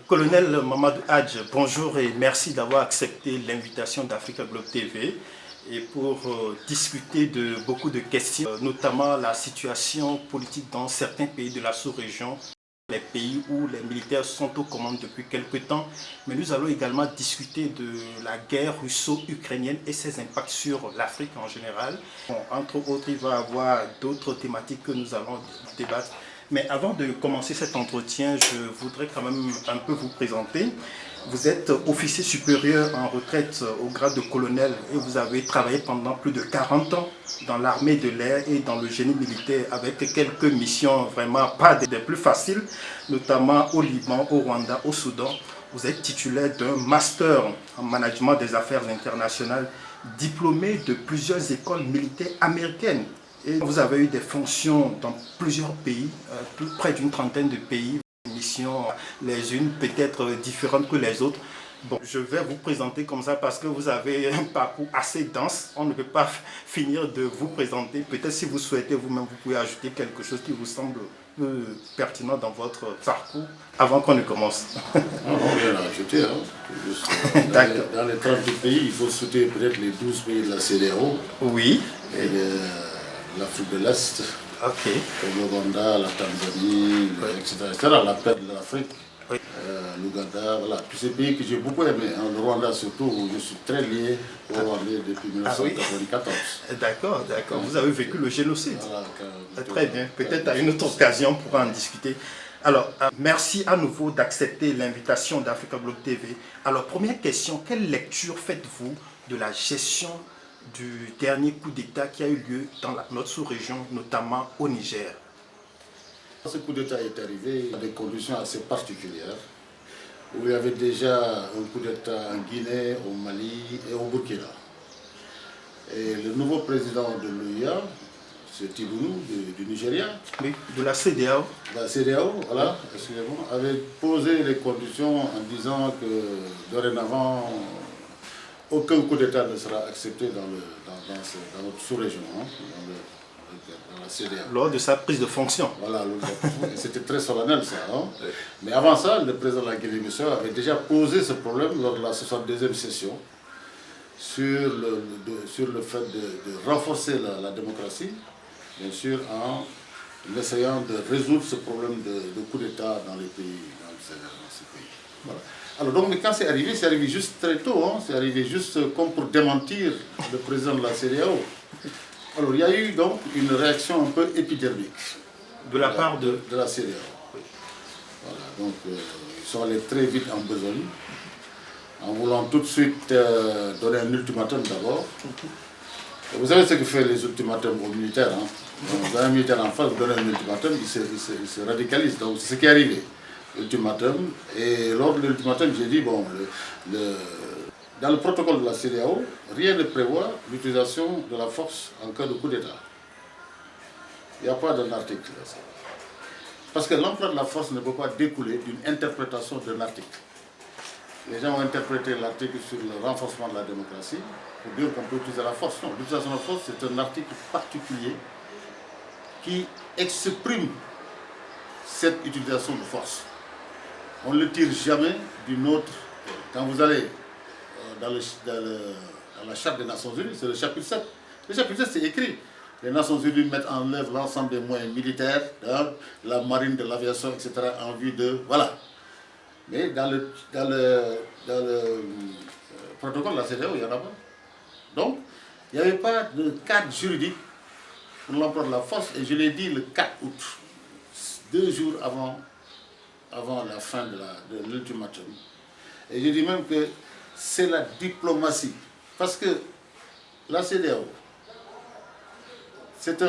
Colonel Mamadou Hadj, bonjour et merci d'avoir accepté l'invitation d'Africa Globe TV et pour discuter de beaucoup de questions, notamment la situation politique dans certains pays de la sous-région, les pays où les militaires sont aux commandes depuis quelque temps. Mais nous allons également discuter de la guerre russo-ukrainienne et ses impacts sur l'Afrique en général. Bon, entre autres, il va y avoir d'autres thématiques que nous allons débattre. Mais avant de commencer cet entretien, je voudrais quand même un peu vous présenter. Vous êtes officier supérieur en retraite au grade de colonel et vous avez travaillé pendant plus de 40 ans dans l'armée de l'air et dans le génie militaire avec quelques missions vraiment pas des plus faciles, notamment au Liban, au Rwanda, au Soudan. Vous êtes titulaire d'un master en management des affaires internationales, diplômé de plusieurs écoles militaires américaines. Et vous avez eu des fonctions dans plusieurs pays, près d'une trentaine de pays, des missions les unes peut-être différentes que les autres. Bon, je vais vous présenter comme ça parce que vous avez un parcours assez dense. On ne peut pas finir de vous présenter. Peut-être si vous souhaitez vous-même, vous pouvez ajouter quelque chose qui vous semble pertinent dans votre parcours avant qu'on ne commence. Non, rien à ajouter. Dans les 30 pays, il faut citer peut-être les 12 pays de la CEDEAO. Oui. Et l'Afrique de l'Est, okay. Le Rwanda, la Tanzanie, oui. etc. La perte de l'Afrique, oui. L'Ouganda, voilà, tous ces pays que j'ai beaucoup aimés. Le Rwanda surtout, où je suis très lié au Rwandais depuis 1994. Oui. D'accord. Vous avez vécu le génocide. Voilà, très bien. Peut-être à une autre occasion, on pourra en discuter. Alors, merci à nouveau d'accepter l'invitation d'Africa Globe TV. Alors, première question, quelle lecture faites-vous de la gestion du dernier coup d'État qui a eu lieu dans notre sous-région, notamment au Niger? Ce coup d'État est arrivé dans des conditions assez particulières, où il y avait déjà un coup d'État en Guinée, au Mali et au Burkina. Et le nouveau président de l'OIA, c'est Tibounou du Nigeria, oui, de la CEDEAO. La CEDEAO, voilà, excusez-moi, avait posé les conditions en disant que dorénavant, aucun coup d'État ne sera accepté dans notre sous-région, dans la CEDEAO. Lors de sa prise de fonction. Voilà, c'était très solennel ça. Oui. Mais avant ça, le président de la Guinée-Bissau avait déjà posé ce problème lors de la 62e session sur le fait de renforcer la démocratie, bien sûr, en essayant de résoudre ce problème de coup d'État dans ces pays. Voilà. Alors donc, mais quand c'est arrivé juste très tôt, c'est arrivé juste comme pour démentir le président de la CEDEAO. Alors il y a eu donc une réaction un peu épidermique. De la part de la CEDEAO. Oui. Voilà, donc ils sont allés très vite en besogne, en voulant tout de suite donner un ultimatum d'abord. Vous savez ce que fait les ultimatums aux militaires. Vous avez un militaire en face, vous donnez un ultimatum, il se radicalise. Donc c'est ce qui est arrivé. Ultimatum, et lors de l'ultimatum, j'ai dit, bon, dans le protocole de la CEDEAO, rien ne prévoit l'utilisation de la force en cas de coup d'État. Il n'y a pas d'un article. Parce que l'emploi de la force ne peut pas découler d'une interprétation d'un article. Les gens ont interprété l'article sur le renforcement de la démocratie pour dire qu'on peut utiliser la force. Non, l'utilisation de la force, c'est un article particulier qui exprime cette utilisation de force. On ne le tire jamais d'une autre. Quand vous allez dans la Charte des Nations Unies, c'est le chapitre 7. Le chapitre 7, c'est écrit. Les Nations Unies mettent en œuvre l'ensemble des moyens militaires, la marine, de l'aviation, etc., en vue de... Voilà. Mais dans le protocole de la CEDEAO, il n'y en a pas. Donc, il n'y avait pas de cadre juridique pour l'emploi de la force. Et je l'ai dit le 4 août, 2 jours avant la fin de l'ultimatum. Et je dis même que c'est la diplomatie. Parce que la CEDEAO, c'est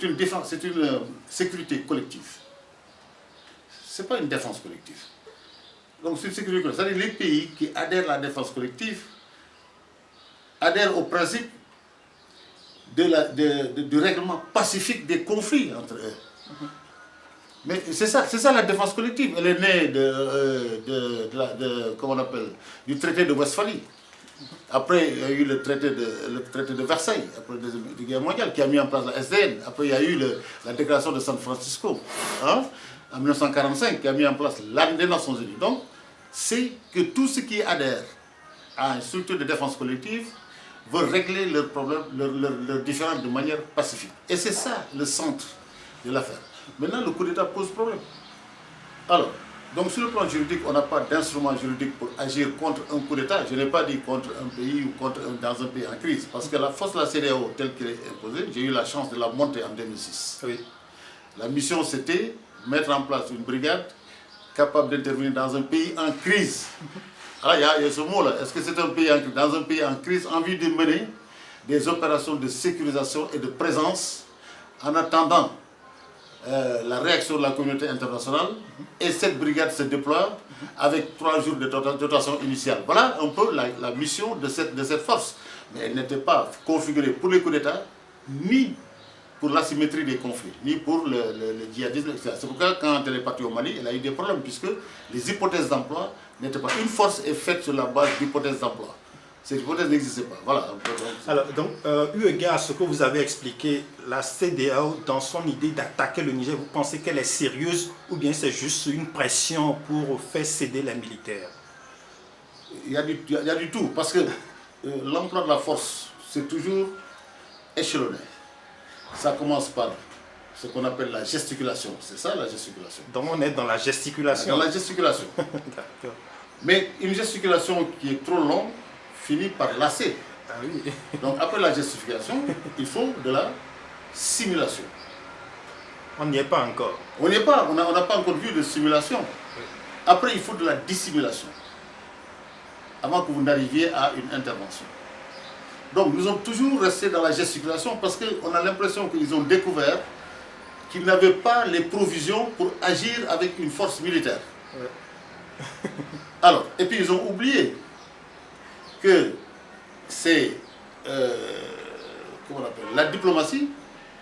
une défense, c'est une sécurité collective. Ce n'est pas une défense collective. Donc c'est une sécurité collective. C'est-à-dire les pays qui adhèrent à la défense collective adhèrent au principe du règlement pacifique des conflits entre eux. Mais c'est ça la défense collective. Elle est née comment on appelle, du traité de Westphalie. Après, il y a eu le traité de Versailles, après la Deuxième Guerre mondiale, qui a mis en place la SDN. Après, il y a eu la déclaration de San Francisco. en 1945 qui a mis en place les Nations Unies. Donc, c'est que tout ce qui adhère à une structure de défense collective veut régler leurs problèmes, leurs différends de manière pacifique. Et c'est ça le centre de l'affaire. Maintenant, le coup d'État pose problème. Alors, donc sur le plan juridique, on n'a pas d'instrument juridique pour agir contre un coup d'État. Je n'ai pas dit contre un pays ou dans un pays en crise. Parce que la force de la CEDEAO, telle qu'elle est imposée, j'ai eu la chance de la monter en 2006. Oui. La mission, c'était mettre en place une brigade capable d'intervenir dans un pays en crise. Alors, il y a ce mot-là. Est-ce que c'est un pays en crise? Dans un pays en crise, en vue de mener des opérations de sécurisation et de présence en attendant la réaction de la communauté internationale, et cette brigade se déploie avec 3 jours de dotation initiale. Voilà un peu la mission de cette force. Mais elle n'était pas configurée pour les coups d'État, ni pour l'asymétrie des conflits, ni pour le djihadisme, etc. C'est pourquoi quand elle est partie au Mali, elle a eu des problèmes, puisque les hypothèses d'emploi n'étaient pas... Une force est faite sur la base d'hypothèses d'emploi. Ces hypothèses n'existaient pas. Voilà. Alors, donc, eu égard à ce que vous avez expliqué, la CEDEAO, dans son idée d'attaquer le Niger, vous pensez qu'elle est sérieuse ou bien c'est juste une pression pour faire céder les militaires? Il y a du tout, parce que l'emploi de la force, c'est toujours échelonné. Ça commence par ce qu'on appelle la gesticulation. C'est ça la gesticulation. Donc on est dans la gesticulation. Dans la gesticulation. D'accord. Mais une gesticulation qui est trop longue finit par lasser. Ah oui. Donc après la gesticulation, il faut de la simulation. On n'y est pas encore. On n'y est pas, on n'a pas encore vu de simulation. Oui. Après, il faut de la dissimulation. Avant que vous n'arriviez à une intervention. Donc nous sommes toujours restés dans la gesticulation parce qu'on a l'impression qu'ils ont découvert qu'ils n'avaient pas les provisions pour agir avec une force militaire. Ouais. Alors, et puis ils ont oublié que c'est comment on appelle, la diplomatie,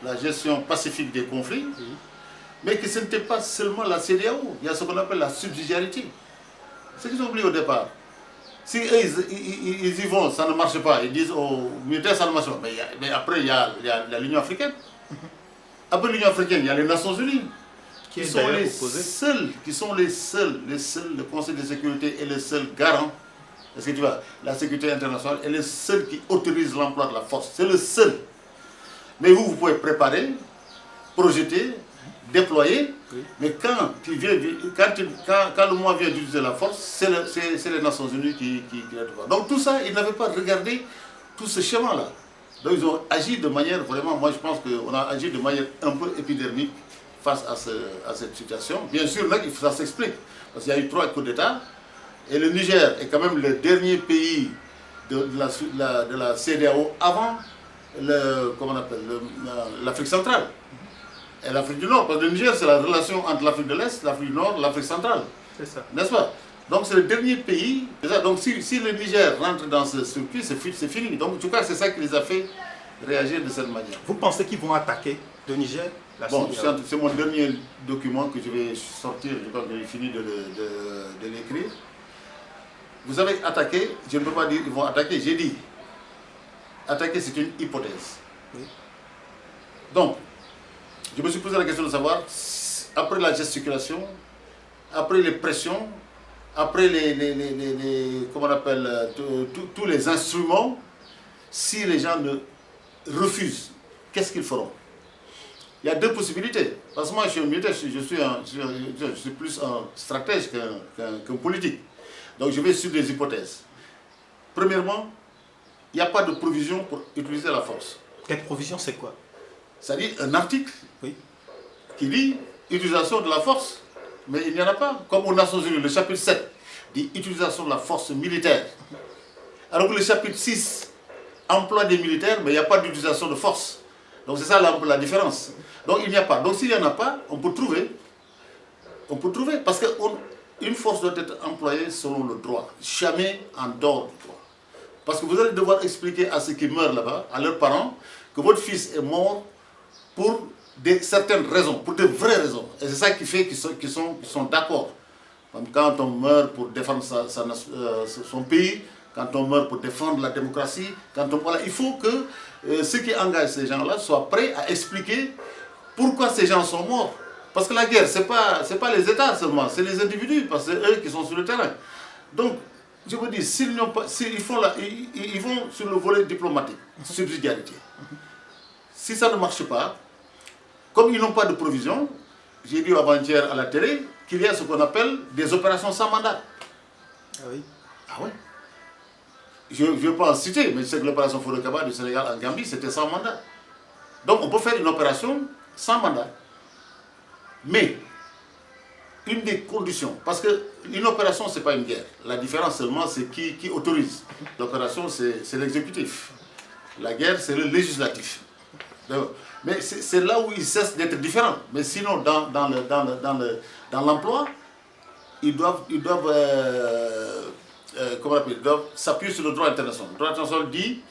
la gestion pacifique des conflits, mais que ce n'était pas seulement la CEDEAO, il y a ce qu'on appelle la subsidiarité. C'est ce qu'ils ont oublié au départ. Si eux, ils y vont, ça ne marche pas. Ils disent aux militaires, ça ne marche pas. Mais après, il y a l'Union africaine. Après l'Union africaine, il y a les Nations Unies. Qui sont les seuls, le Conseil de sécurité est le seul garant. Est-ce que tu vois, la sécurité internationale est le seul qui autorise l'emploi de la force. C'est le seul. Mais vous pouvez préparer, projeter, déployer, oui. Mais quand le moment vient d'utiliser la force, c'est les Nations Unies qui le. Donc tout ça, ils n'avaient pas regardé tout ce schéma-là. Donc ils ont agi de manière vraiment, moi je pense qu'on a agi de manière un peu épidermique face à cette situation. Bien sûr, là, ça s'explique, parce qu'il y a eu 3 coups d'État, et le Niger est quand même le dernier pays de la CEDEAO avant l'Afrique centrale. Et l'Afrique du Nord, parce que le Niger, c'est la relation entre l'Afrique de l'Est, l'Afrique du Nord, l'Afrique centrale. C'est ça. N'est-ce pas? Donc c'est le dernier pays. Donc si le Niger rentre dans ce circuit, c'est fini. Donc en tout cas, c'est ça qui les a fait réagir de cette manière. Vous pensez qu'ils vont attaquer le Niger? Bon, c'est mon dernier document que je vais sortir, je crois que j'ai fini de l'écrire. Vous avez attaqué, je ne peux pas dire qu'ils vont attaquer, j'ai dit, attaquer c'est une hypothèse. Oui. Donc, je me suis posé la question de savoir, après la gesticulation, après les pressions, après comment on appelle, tous les instruments, si les gens ne refusent, qu'est-ce qu'ils feront? Il y a 2 possibilités. Parce que moi, je suis un militaire, je suis plus un stratège qu'un politique. Donc je vais sur des hypothèses. Premièrement, il n'y a pas de provision pour utiliser la force. Quelle provision, c'est quoi? C'est-à-dire un article, oui, qui dit utilisation de la force, mais il n'y en a pas. Comme aux Nations Unies, le chapitre 7 dit utilisation de la force militaire. Alors que le chapitre 6 emploi des militaires, mais il n'y a pas d'utilisation de force. Donc c'est ça la différence. Donc il n'y a pas. Donc s'il n'y en a pas, on peut trouver. On peut trouver. Parce qu'une force doit être employée selon le droit, jamais en dehors du droit. Parce que vous allez devoir expliquer à ceux qui meurent là-bas, à leurs parents, que votre fils est mort pour certaines raisons, pour de vraies raisons. Et c'est ça qui fait qu'ils sont d'accord. Quand on meurt pour défendre son pays, quand on meurt pour défendre la démocratie, voilà, il faut que ceux qui engagent ces gens-là soient prêts à expliquer pourquoi ces gens sont morts. Parce que la guerre, ce n'est pas les États seulement, c'est les individus, parce que c'est eux qui sont sur le terrain. Donc, je vous dis, ils vont sur le volet diplomatique, subsidiarité. Si ça ne marche pas, comme ils n'ont pas de provision, j'ai dit avant-hier à la télé qu'il y a ce qu'on appelle des opérations sans mandat. Ah oui. Ah oui. Je ne vais pas en citer, mais je sais que l'opération Fouré-Kaba du Sénégal en Gambie, c'était sans mandat. Donc on peut faire une opération sans mandat. Mais, une des conditions, parce qu'une opération, ce n'est pas une guerre. La différence seulement, c'est qui autorise. L'opération, c'est l'exécutif. La guerre, c'est le législatif. Mais c'est là où ils cessent d'être différents. Mais sinon, dans l'emploi, ils doivent s'appuyer sur le droit international. Le droit international dit,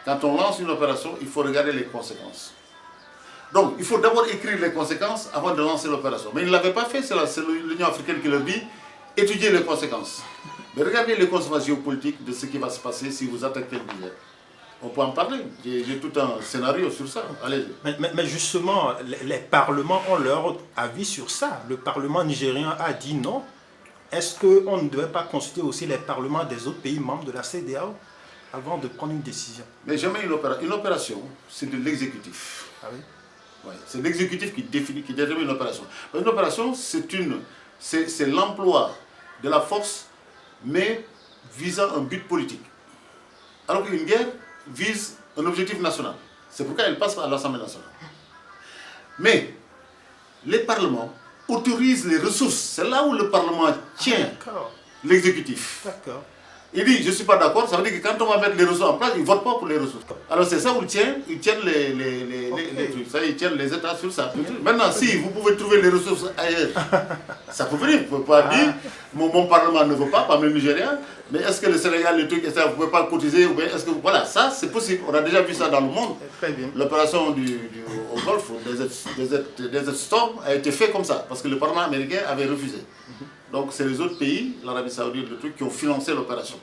quand on lance une opération, il faut regarder les conséquences. Donc, il faut d'abord écrire les conséquences avant de lancer l'opération. Mais ils ne l'avaient pas fait, c'est l'Union africaine qui leur dit, étudiez les conséquences. Mais regardez les conséquences géopolitiques de ce qui va se passer si vous attaquez le Niger. On peut en parler, j'ai tout un scénario sur ça. Allez. Mais justement, les parlements ont leur avis sur ça. Le Parlement nigérien a dit non. Est-ce qu'on ne devait pas consulter aussi les parlements des autres pays membres de la CEDEAO avant de prendre une décision? Mais jamais une opération, c'est de l'exécutif. Ah oui? Ouais, c'est l'exécutif qui détermine une opération. Une opération, c'est l'emploi de la force, mais visant un but politique. Alors qu'une guerre vise un objectif national. C'est pourquoi elle passe par l'Assemblée nationale. Mais les parlements autorisent les ressources. C'est là où le Parlement tient l'exécutif. D'accord. Il dit, je ne suis pas d'accord, ça veut dire que quand on va mettre les ressources en place, ils ne votent pas pour les ressources. Alors c'est ça où ils tiennent les trucs, ça, ils tiennent les États sur ça. Maintenant, si vous pouvez trouver les ressources ailleurs, ça peut venir. Vous ne pouvez pas dire, mon Parlement ne veut pas, pas même Nigérien, mais est-ce que le Sénégal, les trucs, vous ne pouvez pas cotiser, ou bien est-ce que, voilà, ça c'est possible. On a déjà vu ça dans le monde. Très bien. L'opération au Golfe, Desert Storm, a été fait comme ça, parce que le Parlement américain avait refusé. Donc c'est les autres pays, l'Arabie Saoudite, le truc, qui ont financé l'opération.